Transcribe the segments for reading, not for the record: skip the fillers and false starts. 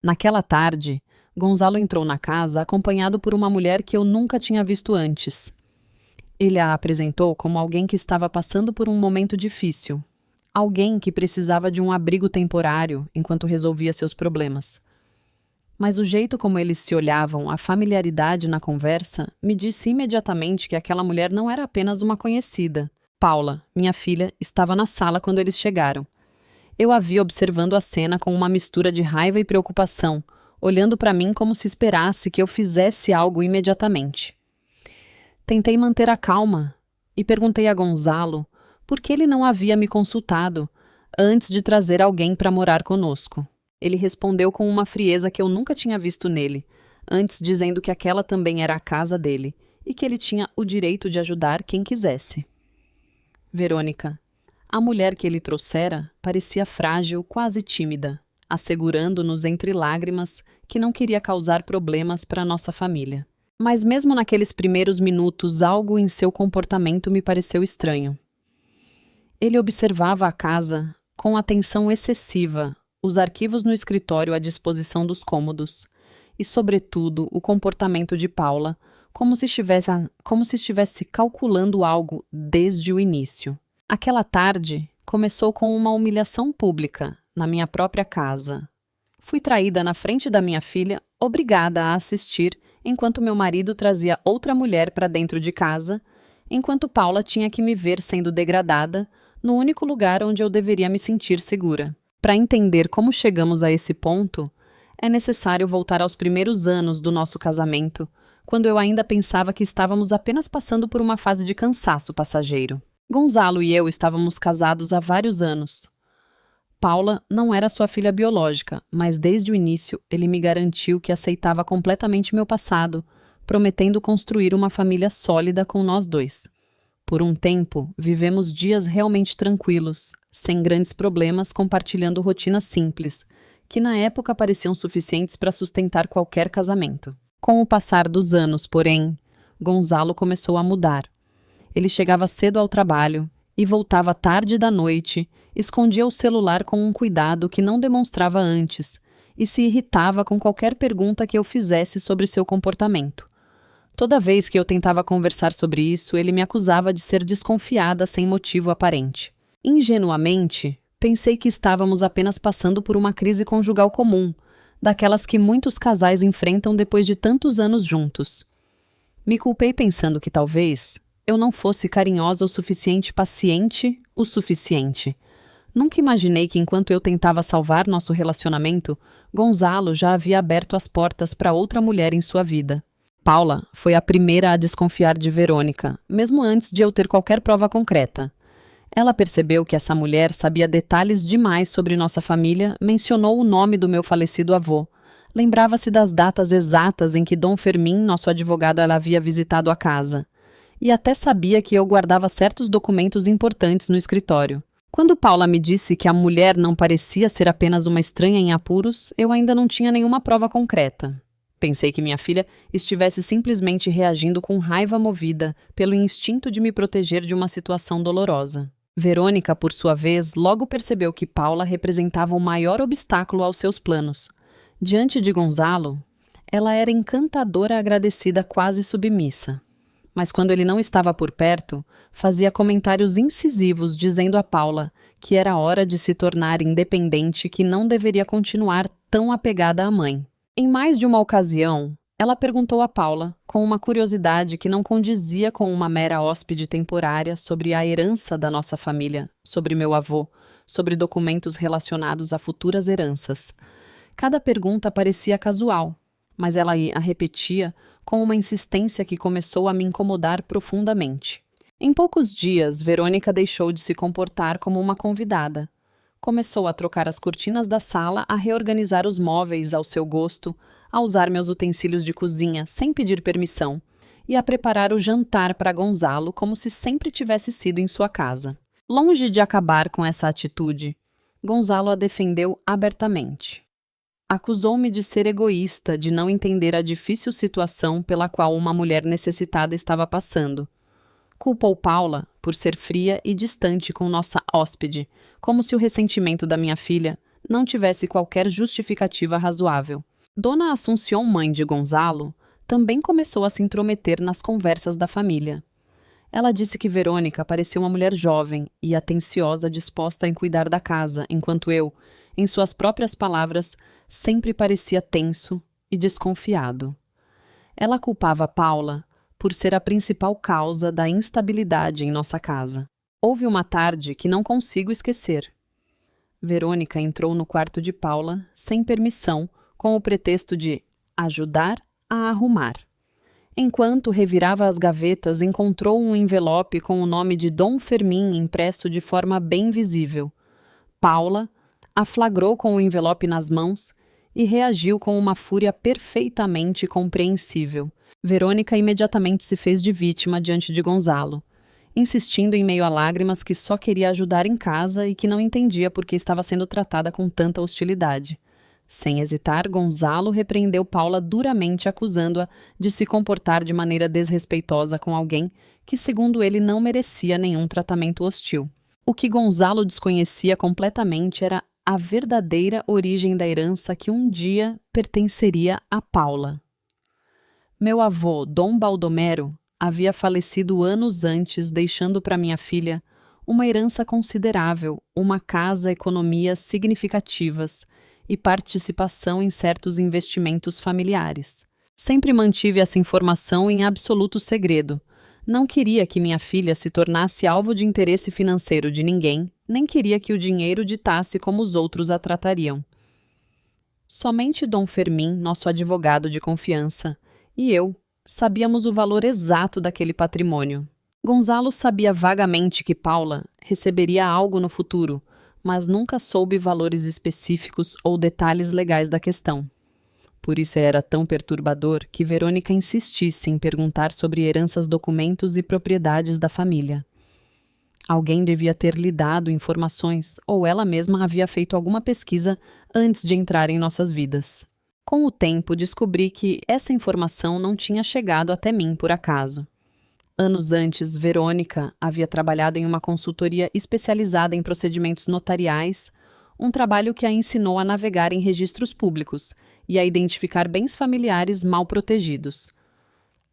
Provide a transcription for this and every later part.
Naquela tarde, Gonzalo entrou na casa acompanhado por uma mulher que eu nunca tinha visto antes. Ele a apresentou como alguém que estava passando por um momento difícil. Alguém que precisava de um abrigo temporário enquanto resolvia seus problemas. Mas o jeito como eles se olhavam, a familiaridade na conversa, me disse imediatamente que aquela mulher não era apenas uma conhecida. Paula, minha filha, estava na sala quando eles chegaram. Eu a vi observando a cena com uma mistura de raiva e preocupação, olhando para mim como se esperasse que eu fizesse algo imediatamente. Tentei manter a calma e perguntei a Gonzalo por que ele não havia me consultado antes de trazer alguém para morar conosco. Ele respondeu com uma frieza que eu nunca tinha visto nele, antes dizendo que aquela também era a casa dele e que ele tinha o direito de ajudar quem quisesse. Verônica, a mulher que ele trouxera, parecia frágil, quase tímida, assegurando-nos entre lágrimas que não queria causar problemas para nossa família. Mas mesmo naqueles primeiros minutos, algo em seu comportamento me pareceu estranho. Ele observava a casa com atenção excessiva, os arquivos no escritório à disposição dos cômodos e, sobretudo, o comportamento de Paula, como se estivesse calculando algo desde o início. Aquela tarde começou com uma humilhação pública, na minha própria casa. Fui traída na frente da minha filha, obrigada a assistir, enquanto meu marido trazia outra mulher para dentro de casa, enquanto Paula tinha que me ver sendo degradada no único lugar onde eu deveria me sentir segura. Para entender como chegamos a esse ponto, é necessário voltar aos primeiros anos do nosso casamento, quando eu ainda pensava que estávamos apenas passando por uma fase de cansaço passageiro. Gonzalo e eu estávamos casados há vários anos. Paula não era sua filha biológica, mas desde o início ele me garantiu que aceitava completamente meu passado, prometendo construir uma família sólida com nós dois. Por um tempo, vivemos dias realmente tranquilos, sem grandes problemas, compartilhando rotinas simples, que na época pareciam suficientes para sustentar qualquer casamento. Com o passar dos anos, porém, Gonzalo começou a mudar. Ele chegava cedo ao trabalho e voltava tarde da noite, escondia o celular com um cuidado que não demonstrava antes e se irritava com qualquer pergunta que eu fizesse sobre seu comportamento. Toda vez que eu tentava conversar sobre isso, ele me acusava de ser desconfiada sem motivo aparente. Ingenuamente, pensei que estávamos apenas passando por uma crise conjugal comum, daquelas que muitos casais enfrentam depois de tantos anos juntos. Me culpei pensando que talvez eu não fosse carinhosa o suficiente, paciente o suficiente. Nunca imaginei que enquanto eu tentava salvar nosso relacionamento, Gonzalo já havia aberto as portas para outra mulher em sua vida. Paula foi a primeira a desconfiar de Verônica, mesmo antes de eu ter qualquer prova concreta. Ela percebeu que essa mulher sabia detalhes demais sobre nossa família, mencionou o nome do meu falecido avô, lembrava-se das datas exatas em que Dom Fermim, nosso advogado, ela havia visitado a casa, e até sabia que eu guardava certos documentos importantes no escritório. Quando Paula me disse que a mulher não parecia ser apenas uma estranha em apuros, eu ainda não tinha nenhuma prova concreta. Pensei que minha filha estivesse simplesmente reagindo com raiva movida pelo instinto de me proteger de uma situação dolorosa. Verônica, por sua vez, logo percebeu que Paula representava o maior obstáculo aos seus planos. Diante de Gonzalo, ela era encantadora, agradecida, quase submissa. Mas quando ele não estava por perto, fazia comentários incisivos dizendo a Paula que era hora de se tornar independente e que não deveria continuar tão apegada à mãe. Em mais de uma ocasião, ela perguntou a Paula, com uma curiosidade que não condizia com uma mera hóspede temporária, sobre a herança da nossa família, sobre meu avô, sobre documentos relacionados a futuras heranças. Cada pergunta parecia casual, mas ela a repetia com uma insistência que começou a me incomodar profundamente. Em poucos dias, Verônica deixou de se comportar como uma convidada. Começou a trocar as cortinas da sala, a reorganizar os móveis ao seu gosto, a usar meus utensílios de cozinha sem pedir permissão e a preparar o jantar para Gonzalo como se sempre tivesse sido em sua casa. Longe de acabar com essa atitude, Gonzalo a defendeu abertamente. Acusou-me de ser egoísta, de não entender a difícil situação pela qual uma mulher necessitada estava passando. Culpou Paula por ser fria e distante com nossa hóspede, como se o ressentimento da minha filha não tivesse qualquer justificativa razoável. Dona Assunção, mãe de Gonzalo, também começou a se intrometer nas conversas da família. Ela disse que Verônica parecia uma mulher jovem e atenciosa, disposta em cuidar da casa, enquanto eu, em suas próprias palavras, sempre parecia tenso e desconfiado. Ela culpava Paula por ser a principal causa da instabilidade em nossa casa. Houve uma tarde que não consigo esquecer. Verônica entrou no quarto de Paula, sem permissão, com o pretexto de ajudar a arrumar. Enquanto revirava as gavetas, encontrou um envelope com o nome de Dom Fermim impresso de forma bem visível. Paula a flagrou com o envelope nas mãos e reagiu com uma fúria perfeitamente compreensível. Verônica imediatamente se fez de vítima diante de Gonzalo, insistindo em meio a lágrimas que só queria ajudar em casa e que não entendia por que estava sendo tratada com tanta hostilidade. Sem hesitar, Gonzalo repreendeu Paula duramente, acusando-a de se comportar de maneira desrespeitosa com alguém que, segundo ele, não merecia nenhum tratamento hostil. O que Gonzalo desconhecia completamente era a verdadeira origem da herança que um dia pertenceria a Paula. Meu avô, Dom Baldomero, havia falecido anos antes, deixando para minha filha uma herança considerável, uma casa, economias significativas e participação em certos investimentos familiares. Sempre mantive essa informação em absoluto segredo. Não queria que minha filha se tornasse alvo de interesse financeiro de ninguém, nem queria que o dinheiro ditasse como os outros a tratariam. Somente Dom Fermim, nosso advogado de confiança, e eu sabíamos o valor exato daquele patrimônio. Gonzalo sabia vagamente que Paula receberia algo no futuro, mas nunca soube valores específicos ou detalhes legais da questão. Por isso era tão perturbador que Verônica insistisse em perguntar sobre heranças, documentos e propriedades da família. Alguém devia ter lhe dado informações, ou ela mesma havia feito alguma pesquisa antes de entrar em nossas vidas. Com o tempo, descobri que essa informação não tinha chegado até mim por acaso. Anos antes, Verônica havia trabalhado em uma consultoria especializada em procedimentos notariais, um trabalho que a ensinou a navegar em registros públicos e a identificar bens familiares mal protegidos.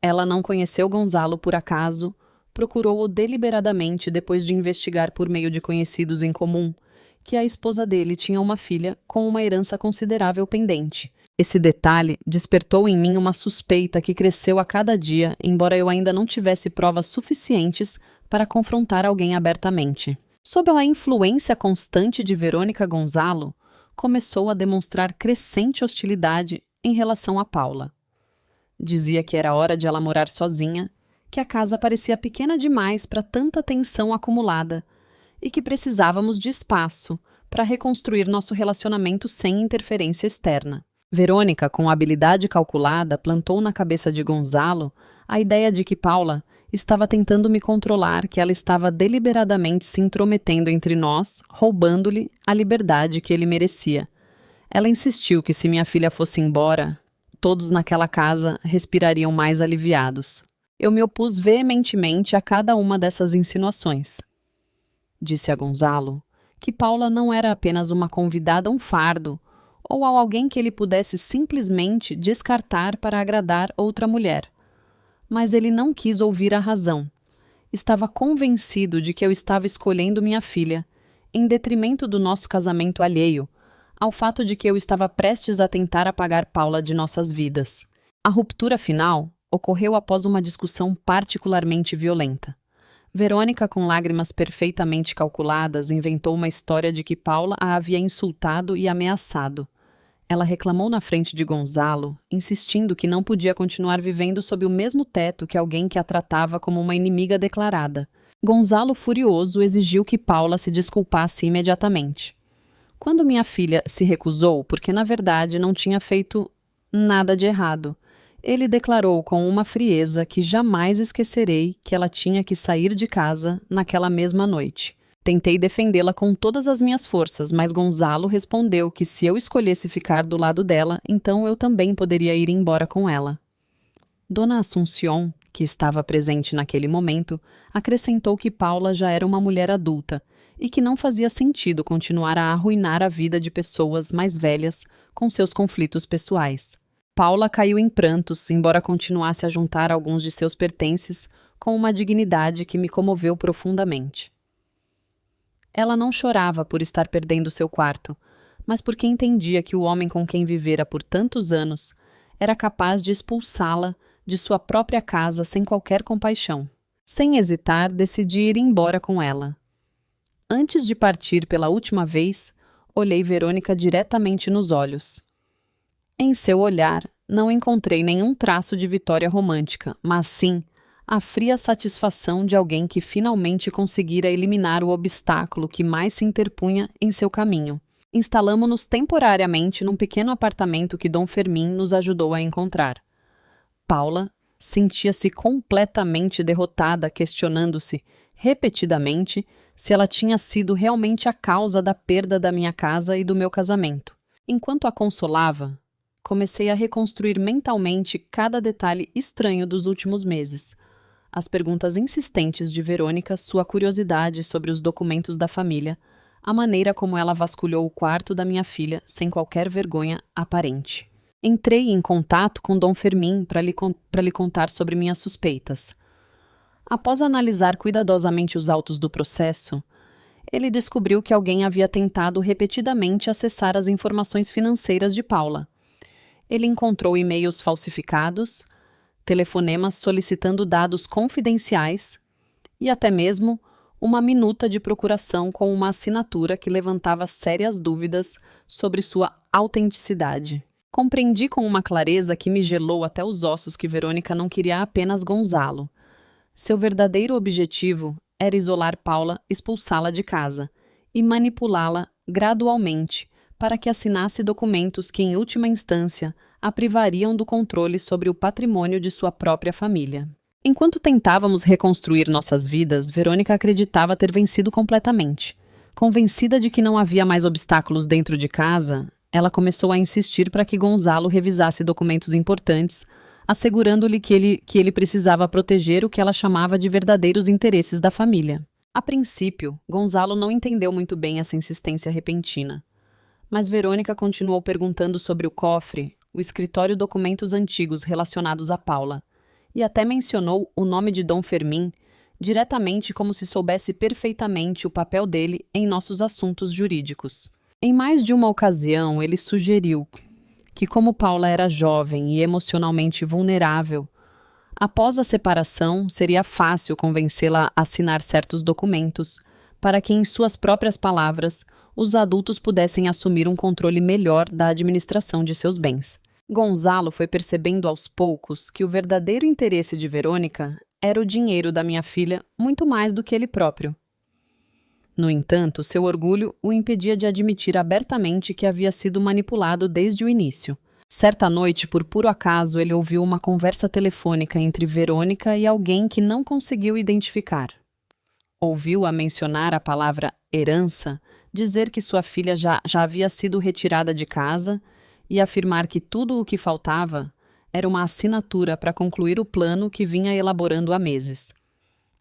Ela não conheceu Gonzalo por acaso, procurou-o deliberadamente depois de investigar por meio de conhecidos em comum que a esposa dele tinha uma filha com uma herança considerável pendente. Esse detalhe despertou em mim uma suspeita que cresceu a cada dia, embora eu ainda não tivesse provas suficientes para confrontar alguém abertamente. Sob a influência constante de Verônica, Gonzalo começou a demonstrar crescente hostilidade em relação a Paula. Dizia que era hora de ela morar sozinha, que a casa parecia pequena demais para tanta tensão acumulada e que precisávamos de espaço para reconstruir nosso relacionamento sem interferência externa. Verônica, com habilidade calculada, plantou na cabeça de Gonzalo a ideia de que Paula estava tentando me controlar, que ela estava deliberadamente se intrometendo entre nós, roubando-lhe a liberdade que ele merecia. Ela insistiu que se minha filha fosse embora, todos naquela casa respirariam mais aliviados. Eu me opus veementemente a cada uma dessas insinuações. Disse a Gonzalo que Paula não era apenas uma convidada, um fardo, ou a alguém que ele pudesse simplesmente descartar para agradar outra mulher. Mas ele não quis ouvir a razão. Estava convencido de que eu estava escolhendo minha filha, em detrimento do nosso casamento alheio, ao fato de que eu estava prestes a tentar apagar Paula de nossas vidas. A ruptura final ocorreu após uma discussão particularmente violenta. Verônica, com lágrimas perfeitamente calculadas, inventou uma história de que Paula a havia insultado e ameaçado. Ela reclamou na frente de Gonzalo, insistindo que não podia continuar vivendo sob o mesmo teto que alguém que a tratava como uma inimiga declarada. Gonzalo, furioso, exigiu que Paula se desculpasse imediatamente. Quando minha filha se recusou, porque na verdade não tinha feito nada de errado, ele declarou com uma frieza que jamais esquecerei que ela tinha que sair de casa naquela mesma noite. Tentei defendê-la com todas as minhas forças, mas Gonzalo respondeu que se eu escolhesse ficar do lado dela, então eu também poderia ir embora com ela. Dona Assunção, que estava presente naquele momento, acrescentou que Paula já era uma mulher adulta e que não fazia sentido continuar a arruinar a vida de pessoas mais velhas com seus conflitos pessoais. Paula caiu em prantos, embora continuasse a juntar alguns de seus pertences com uma dignidade que me comoveu profundamente. Ela não chorava por estar perdendo seu quarto, mas porque entendia que o homem com quem vivera por tantos anos era capaz de expulsá-la de sua própria casa sem qualquer compaixão. Sem hesitar, decidi ir embora com ela. Antes de partir pela última vez, olhei Verônica diretamente nos olhos. Em seu olhar, não encontrei nenhum traço de vitória romântica, mas sim a fria satisfação de alguém que finalmente conseguira eliminar o obstáculo que mais se interpunha em seu caminho. Instalamo-nos temporariamente num pequeno apartamento que Dom Fermín nos ajudou a encontrar. Paula sentia-se completamente derrotada, questionando-se, repetidamente, se ela tinha sido realmente a causa da perda da minha casa e do meu casamento. Enquanto a consolava, comecei a reconstruir mentalmente cada detalhe estranho dos últimos meses. As perguntas insistentes de Verônica, sua curiosidade sobre os documentos da família, a maneira como ela vasculhou o quarto da minha filha sem qualquer vergonha aparente. Entrei em contato com Dom Fermín para lhe contar sobre minhas suspeitas. Após analisar cuidadosamente os autos do processo, ele descobriu que alguém havia tentado repetidamente acessar as informações financeiras de Paula. Ele encontrou e-mails falsificados, telefonemas solicitando dados confidenciais e até mesmo uma minuta de procuração com uma assinatura que levantava sérias dúvidas sobre sua autenticidade. Compreendi com uma clareza que me gelou até os ossos que Verônica não queria apenas Gonzalo. Seu verdadeiro objetivo era isolar Paula, expulsá-la de casa e manipulá-la gradualmente para que assinasse documentos que, em última instância, a privariam do controle sobre o patrimônio de sua própria família. Enquanto tentávamos reconstruir nossas vidas, Verônica acreditava ter vencido completamente. Convencida de que não havia mais obstáculos dentro de casa, ela começou a insistir para que Gonzalo revisasse documentos importantes, assegurando-lhe que ele precisava proteger o que ela chamava de verdadeiros interesses da família. A princípio, Gonzalo não entendeu muito bem essa insistência repentina. Mas Verônica continuou perguntando sobre o cofre, o escritório e documentos antigos relacionados a Paula, e até mencionou o nome de Dom Fermín diretamente como se soubesse perfeitamente o papel dele em nossos assuntos jurídicos. Em mais de uma ocasião, ele sugeriu que, como Paula era jovem e emocionalmente vulnerável, após a separação seria fácil convencê-la a assinar certos documentos para que, em suas próprias palavras, os adultos pudessem assumir um controle melhor da administração de seus bens. Gonzalo foi percebendo aos poucos que o verdadeiro interesse de Verônica era o dinheiro da minha filha muito mais do que ele próprio. No entanto, seu orgulho o impedia de admitir abertamente que havia sido manipulado desde o início. Certa noite, por puro acaso, ele ouviu uma conversa telefônica entre Verônica e alguém que não conseguiu identificar. Ouviu-a mencionar a palavra herança, dizer que sua filha já havia sido retirada de casa e afirmar que tudo o que faltava era uma assinatura para concluir o plano que vinha elaborando há meses.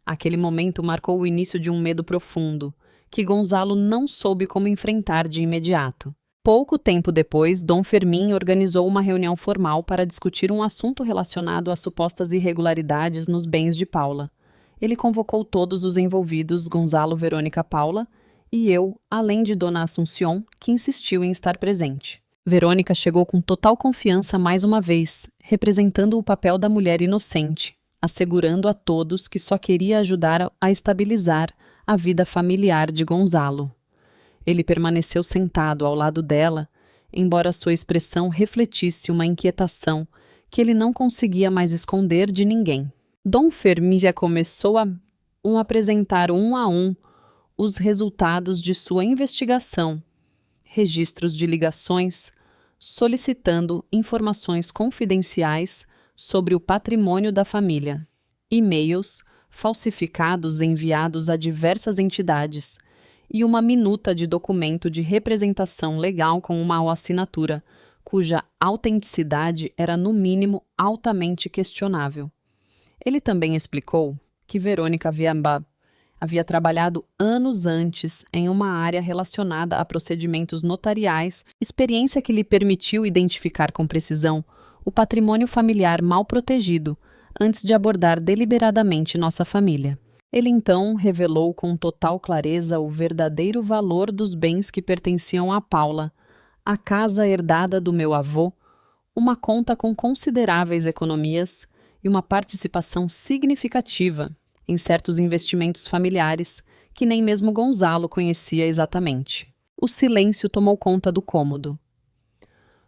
Aquele momento marcou o início de um medo profundo, que Gonzalo não soube como enfrentar de imediato. Pouco tempo depois, Dom Fermín organizou uma reunião formal para discutir um assunto relacionado a supostas irregularidades nos bens de Paula. Ele convocou todos os envolvidos, Gonzalo, Verônica, Paula e eu, além de Dona Assunción, que insistiu em estar presente. Verônica chegou com total confiança mais uma vez, representando o papel da mulher inocente, assegurando a todos que só queria ajudar a estabilizar a vida familiar de Gonzalo. Ele permaneceu sentado ao lado dela, embora sua expressão refletisse uma inquietação que ele não conseguia mais esconder de ninguém. Dom Fermín começou a apresentar um a um os resultados de sua investigação, registros de ligações, solicitando informações confidenciais sobre o patrimônio da família, e-mails falsificados enviados a diversas entidades e uma minuta de documento de representação legal com uma assinatura, cuja autenticidade era, no mínimo, altamente questionável. Ele também explicou que Verônica Havia trabalhado anos antes em uma área relacionada a procedimentos notariais, experiência que lhe permitiu identificar com precisão o patrimônio familiar mal protegido antes de abordar deliberadamente nossa família. Ele então revelou com total clareza o verdadeiro valor dos bens que pertenciam a Paula, a casa herdada do meu avô, uma conta com consideráveis economias e uma participação significativa em certos investimentos familiares que nem mesmo Gonzalo conhecia exatamente. O silêncio tomou conta do cômodo.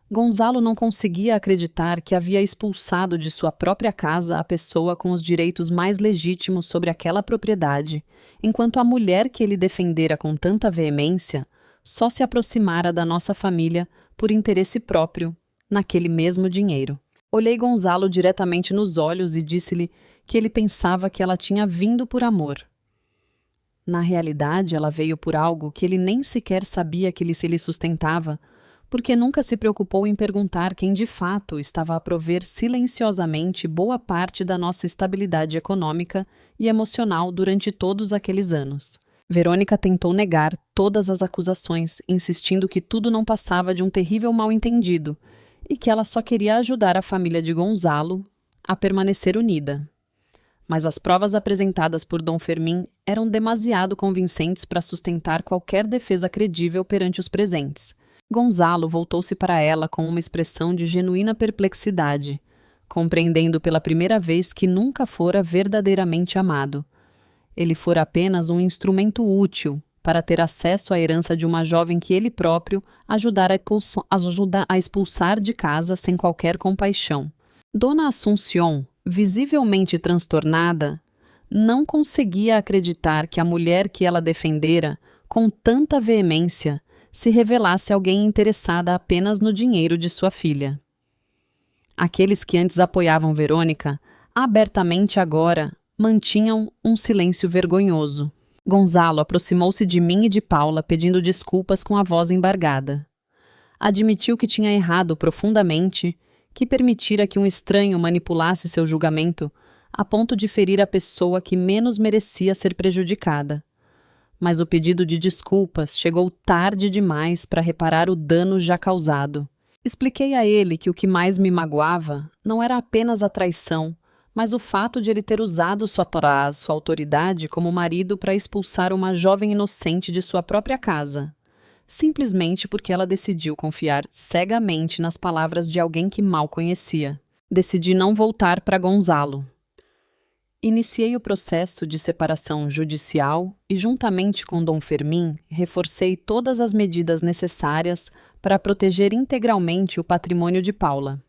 Gonzalo não conseguia acreditar que havia expulsado de sua própria casa a pessoa com os direitos mais legítimos sobre aquela propriedade, enquanto a mulher que ele defendera com tanta veemência só se aproximara da nossa família por interesse próprio, naquele mesmo dinheiro. Olhei Gonzalo diretamente nos olhos e disse-lhe que ele pensava que ela tinha vindo por amor. Na realidade, ela veio por algo que ele nem sequer sabia que se lhe sustentava, porque nunca se preocupou em perguntar quem de fato estava a prover silenciosamente boa parte da nossa estabilidade econômica e emocional durante todos aqueles anos. Verônica tentou negar todas as acusações, insistindo que tudo não passava de um terrível mal-entendido e que ela só queria ajudar a família de Gonzalo a permanecer unida. Mas as provas apresentadas por Dom Fermín eram demasiado convincentes para sustentar qualquer defesa credível perante os presentes. Gonzalo voltou-se para ela com uma expressão de genuína perplexidade, compreendendo pela primeira vez que nunca fora verdadeiramente amado. Ele fora apenas um instrumento útil para ter acesso à herança de uma jovem que ele próprio ajudara a expulsar de casa sem qualquer compaixão. Dona Assunción, visivelmente transtornada, não conseguia acreditar que a mulher que ela defendera com tanta veemência se revelasse alguém interessada apenas no dinheiro de sua filha. Aqueles que antes apoiavam Verônica, abertamente agora, mantinham um silêncio vergonhoso. Gonzalo aproximou-se de mim e de Paula pedindo desculpas com a voz embargada. Admitiu que tinha errado profundamente, que permitira que um estranho manipulasse seu julgamento a ponto de ferir a pessoa que menos merecia ser prejudicada. Mas o pedido de desculpas chegou tarde demais para reparar o dano já causado. Expliquei a ele que o que mais me magoava não era apenas a traição, mas o fato de ele ter usado sua autoridade como marido para expulsar uma jovem inocente de sua própria casa, simplesmente porque ela decidiu confiar cegamente nas palavras de alguém que mal conhecia. Decidi não voltar para Gonzalo. Iniciei o processo de separação judicial e, juntamente com Dom Fermín, reforcei todas as medidas necessárias para proteger integralmente o patrimônio de Paula.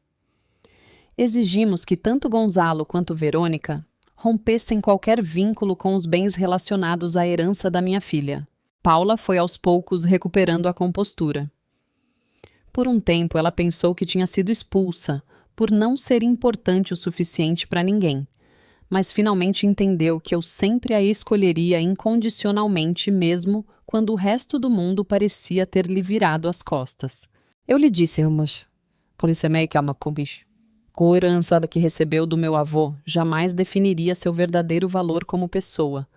Exigimos que tanto Gonzalo quanto Verônica rompessem qualquer vínculo com os bens relacionados à herança da minha filha. Paula foi aos poucos recuperando a compostura. Por um tempo ela pensou que tinha sido expulsa por não ser importante o suficiente para ninguém, mas finalmente entendeu que eu sempre a escolheria incondicionalmente mesmo quando o resto do mundo parecia ter lhe virado as costas. Eu lhe disse, mas com a herança que recebeu do meu avô, jamais definiria seu verdadeiro valor como pessoa.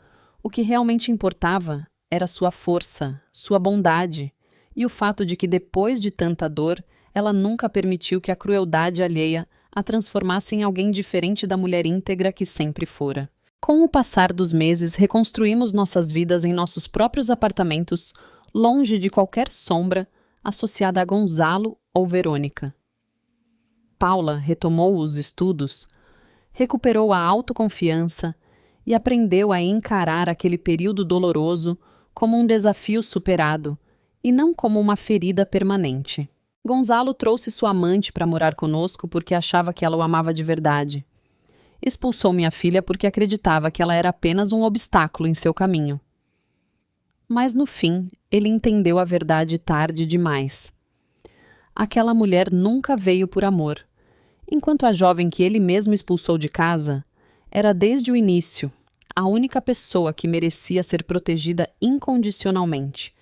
O que realmente importava era sua força, sua bondade, e o fato de que depois de tanta dor, ela nunca permitiu que a crueldade alheia a transformasse em alguém diferente da mulher íntegra que sempre fora. Com o passar dos meses, reconstruímos nossas vidas em nossos próprios apartamentos, longe de qualquer sombra associada a Gonzalo ou Verônica. Paula retomou os estudos, recuperou a autoconfiança e aprendeu a encarar aquele período doloroso como um desafio superado e não como uma ferida permanente. Gonzalo trouxe sua amante para morar conosco porque achava que ela o amava de verdade. Expulsou minha filha porque acreditava que ela era apenas um obstáculo em seu caminho. Mas no fim, ele entendeu a verdade tarde demais. Aquela mulher nunca veio por amor, enquanto a jovem que ele mesmo expulsou de casa era desde o início a única pessoa que merecia ser protegida incondicionalmente,